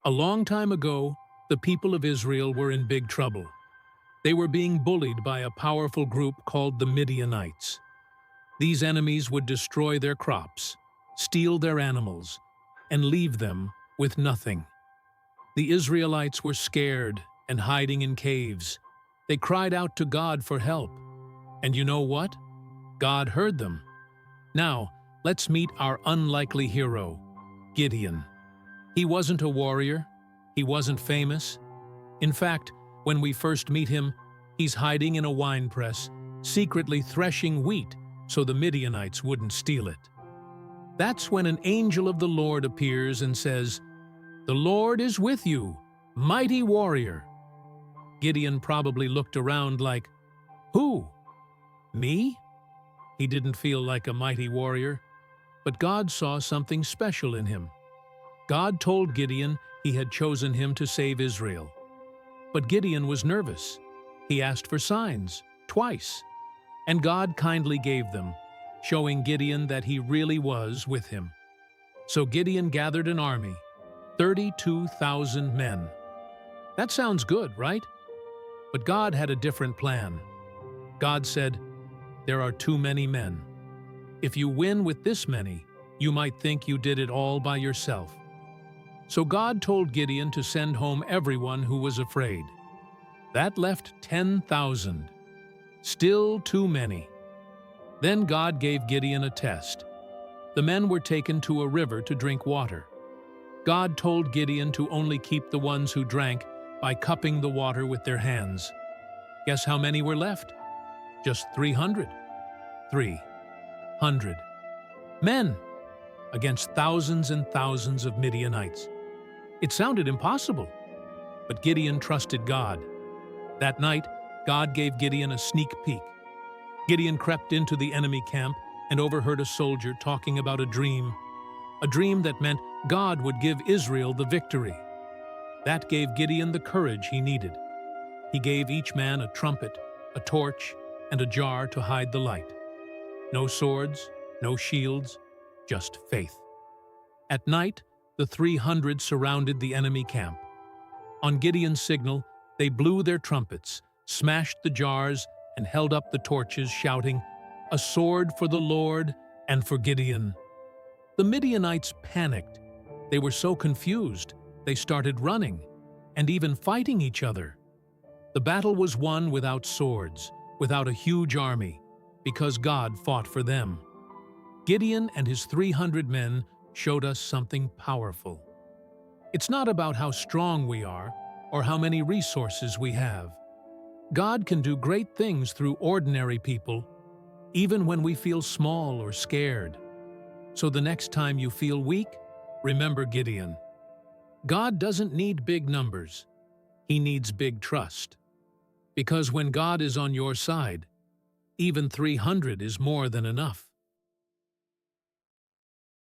A long time ago, the people of Israel were in big trouble. They were being bullied by a powerful group called the Midianites. These enemies would destroy their crops, steal their animals, and leave them with nothing. The Israelites were scared and hiding in caves. They cried out to God for help. And you know what? God heard them. Now, let's meet our unlikely hero, Gideon. He wasn't a warrior. He wasn't famous. In fact, when we first meet him, he's hiding in a wine press, secretly threshing wheat so the Midianites wouldn't steal it. That's when an angel of the Lord appears and says, "The Lord is with you, mighty warrior." Gideon probably looked around like, "Who? Me?" He didn't feel like a mighty warrior, but God saw something special in him. God told Gideon he had chosen him to save Israel. But Gideon was nervous. He asked for signs, twice, and God kindly gave them, showing Gideon that he really was with him. So Gideon gathered an army, 32,000 men. That sounds good, right? But God had a different plan. God said, "There are too many men. If you win with this many, you might think you did it all by yourself." So God told Gideon to send home everyone who was afraid. That left 10,000. Still too many. Then God gave Gideon a test. The men were taken to a river to drink water. God told Gideon to only keep the ones who drank by cupping the water with their hands. Guess how many were left? Just 300. 300 men against thousands and thousands of Midianites. It sounded impossible, but Gideon trusted God. That night, God gave Gideon a sneak peek. Gideon crept into the enemy camp and overheard a soldier talking about a dream that meant God would give Israel the victory. That gave Gideon the courage he needed. He gave each man a trumpet, a torch, and a jar to hide the light. No swords, no shields, just faith. At night, the 300 surrounded the enemy camp. On Gideon's signal, they blew their trumpets, smashed the jars, and held up the torches, shouting, "A sword for the Lord and for Gideon." The Midianites panicked. They were so confused, they started running, and even fighting each other. The battle was won without swords, without a huge army, because God fought for them. Gideon and his 300 men showed us something powerful. It's not about how strong we are or how many resources we have. God can do great things through ordinary people, even when we feel small or scared. So the next time you feel weak, remember Gideon. God doesn't need big numbers. He needs big trust. Because when God is on your side, even 300 is more than enough.